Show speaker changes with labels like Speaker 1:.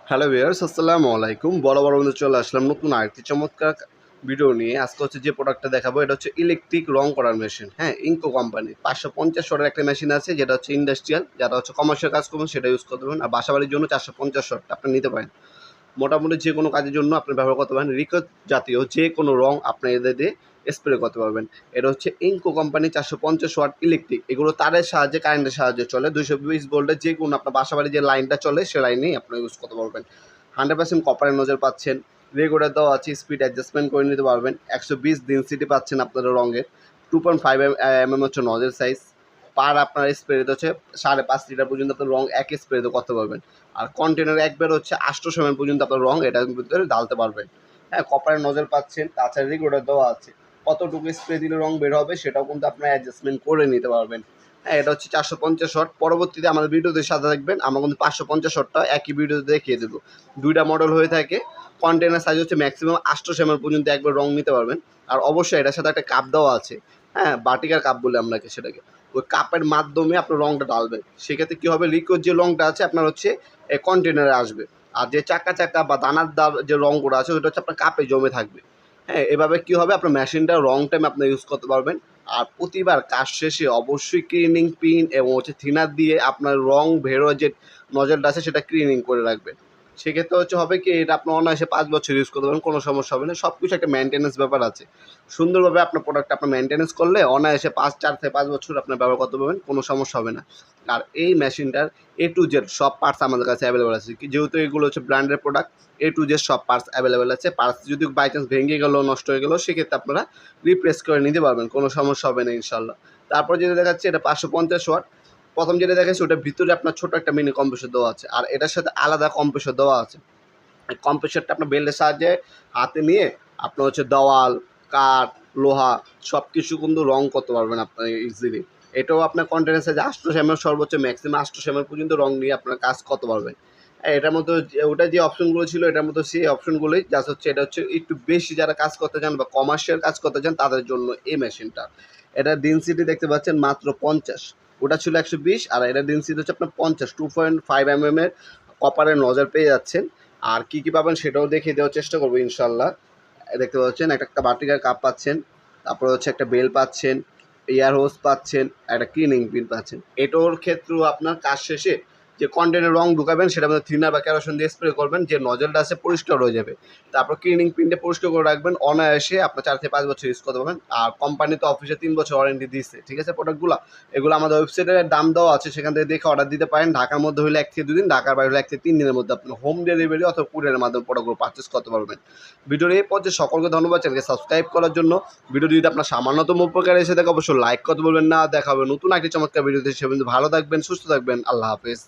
Speaker 1: Hello viewers, আসসালামু আলাইকুম। বরাবর বন্ধু চলে আসলাম নতুন আরেকটি চমৎকার ভিডিও নিয়ে। আজকে হচ্ছে যে প্রোডাক্টটা দেখাবো এটা হচ্ছে ইলেকট্রিক রং করার মেশিন। হ্যাঁ, ইনকো কোম্পানি 550 ওয়াটের একটা মেশিন আছে যেটা হচ্ছে ইন্ডাস্ট্রিয়াল, যারা হচ্ছে কমার্শিয়াল কাজ করবেন সেটা ইউজ করতে পারেন। আর বাসাবাড়ির জন্য 450 ওয়াট আপনি নিতে পারেন। মোটামুটি যে কোনো কাজের জন্য আপনি ব্যবহার করতে পারেন। রিকোয়েস্ট জাতীয় যে কোনো রং আপনি এদের দিয়ে স্প্রে করতে পারবেন। এটা হচ্ছে ইনকো কোম্পানি 450 ওয়াট ইলেকট্রিক। এগুলো তারের সাহায্যে, কারেন্টের সাহায্যে চলে। 220 ভোল্টের যে কোনো আপনার বাসাবাড়ির যে লাইনটা চলে সে লাইনেই আপনি ইউজ করতে পারবেন। 100% কপারের নজল পাচ্ছেন। রেগুলেটর দেওয়া আছে, স্পিড অ্যাডজাস্টমেন্ট করে নিতে পারবেন। 120 ডেনসিটি পাচ্ছেন আপনারা রঙের। 2.5 হচ্ছে নজল সাইজ। পার আপনার স্প্রেতে হচ্ছে 5.5 লিটার পর্যন্ত আপনার রং এক স্প্রেতে করতে পারবেন। আর কন্টেনার একবার হচ্ছে 800 ml পর্যন্ত আপনার রং এটার ভিতরে ঢালতে পারবেন। হ্যাঁ, কপারের নজল পাচ্ছেন, তাছাড়া রেগুলেটর দেওয়া আছে। কতটুকু স্প্রে দিলে রং বের হবে সেটাও কিন্তু আপনার অ্যাডজাস্টমেন্ট করে নিতে পারবেন। হ্যাঁ, এটা হচ্ছে 450 ওয়াট। পরবর্তীতে আমাদের ভিডিওতে সাথে থাকবেন, আমরা কিন্তু 550 ওয়াটটা একই ভিডিওতে দেখিয়ে দেবো। দুইটা মডেল হয়ে থাকে। কন্টেনার সাইজ হচ্ছে ম্যাক্সিমাম 800 ml পর্যন্ত একবার রং নিতে পারবেন। আর অবশ্যই এটার সাথে একটা কাপ দেওয়া আছে। হ্যাঁ, বাটিকার কাপ বলে আমরা সেটাকে। ওই কাপের মাধ্যমে আপনার রংটা ঢালবেন। সেক্ষেত্রে কী হবে, লিকুইড যে রংটা আছে আপনার হচ্ছে কন্টেনারে আসবে। আর যে চাকা চাকা বা দানার যে রঙগুলো আছে ওটা হচ্ছে আপনার কাপে জমে থাকবে। হ্যাঁ, এভাবে কী হবে, আপনার মেশিনটা রং টাইম আপনি ইউজ করতে পারবেন। আর প্রতিবার কাজ শেষে অবশ্যই ক্লিনিং পিন এবং হচ্ছে থিনার দিয়ে আপনার রং বেরোয় যে নজলটা আছে সেটা ক্লিনিং করে রাখবেন। সেক্ষেত্রে হচ্ছে হবে কি, এটা আপনি অনায়াসে 5 বছর ইউজ করতে পারবেন, কোনো সমস্যা হবে না। সব কিছু একটা মেনটেন্যান্স ব্যাপার আছে। সুন্দরভাবে আপনার প্রোডাক্ট আপনার মেনটেন্যান্স করলে অনায়াসে 4 থেকে 5 বছর আপনার ব্যবহার করতে পারবেন, কোনো সমস্যা হবে না। আর এই মেশিনটার A to Z সব পার্টস আমাদের কাছে অ্যাভেলেবেল আছে। যেহেতু এগুলো হচ্ছে ব্র্যান্ডের প্রোডাক্ট, A to Z সব পার্টস অ্যাভেলেবেল আছে। পার্টস যদি বাই চান্স ভেঙে গেল, নষ্ট হয়ে গেল, সেক্ষেত্রে আপনারা রিপ্লেস করে নিতে পারবেন, কোনো সমস্যা হবে না ইনশাল্লাহ। তারপর যেটা দেখাচ্ছে এটা 550 ওয়াট। প্রথম যেটা দেখাচ্ছি ওটার ভিতরে আপনার ছোটো একটা মিনি কম্প্রেসর দেওয়া আছে, আর এটার সাথে আলাদা কম্প্রেসর দেওয়া আছে। কম্প্রেসরটা আপনার বেল্টের সাহায্যে হাতে নিয়ে আপনার হচ্ছে দেওয়াল, কাঠ, লোহা সব কিছু কিন্তু রং করতে পারবেন আপনার ইজিলি। এটাও আপনার কন্টেনার সাইজে 800 ml, সর্বোচ্চ ম্যাক্সিমাম 800 ml পর্যন্ত রং নিয়ে আপনার কাজ করতে পারবেন। এটার মধ্যে ওটা যে অপশনগুলো ছিল এটার মধ্যে সেই অপশনগুলোই জাস্ট হচ্ছে এটা হচ্ছে একটু বেশি যারা কাজ করতে চান বা কমার্শিয়াল কাজ করতে চান তাদের জন্য এই মেশিনটা। এটার ডেনসিটি দেখতে পাচ্ছেন মাত্র 50। ওটা ছিল 120, আর এটার ডেনসিটি হচ্ছে আপনার 50। 2.5 mm এর কপারের নজর পেয়ে যাচ্ছেন। আর কী কী পাবেন সেটাও দেখিয়ে দেওয়ার চেষ্টা করবো ইনশাল্লাহ। দেখতে পাচ্ছেন একটা বাটিকার কাপ পাচ্ছেন, তারপরে হচ্ছে একটা বেল পাচ্ছেন, এয়ার হোস পাচ্ছেন, একটা ক্লিনিং পিন পাচ্ছেন। এটার ক্ষেত্রেও আপনার কাজ শেষে যে কন্টেনার রং ঢুকাবেন সেটা মধ্যে থিনার বা কেরোসিন দিয়ে স্প্রে করবেন, যে নজলটা আছে পরিষ্কার হয়ে যাবে। তারপর ক্লিনিং পিনটা পরিষ্কার করে রাখবেন, অনায়াসে আপনার 4 থেকে 5 বছর ইউজ করতে পারবেন। আর কোম্পানি তো অফিসে 3 বছর ওয়ারেন্টি দিচ্ছে, ঠিক আছে। প্রোডাক্টগুলো এগুলো আমাদের ওয়েবসাইটের দাম দেওয়া আছে, সেখান থেকে দেখে অর্ডার দিতে পারেন। ঢাকার মধ্যে হলে 1 থেকে 2 দিন, ঢাকার বাইরে হলে 1 থেকে 3 দিনের মধ্যে আপনি হোম ডেলিভারি অথবা কুরিয়ারের মাধ্যমে প্রোডাক্টগুলো পারচেস করতে পারবেন। ভিডিওর এই পর্যায়ে সকলকে ধন্যবাদ চ্যানেলকে সাবস্ক্রাইব করার জন্য। ভিডিও যদি আপনার সামান্যতম উপকার এসে থাকে অবশ্যই লাইক করতে বলবেন না। দেখা হবে নতুন একটি চমৎকার ভিডিওতে। সে ভালো থাকবেন, সুস্থ থাকবেন। আল্লাহ হাফেজ।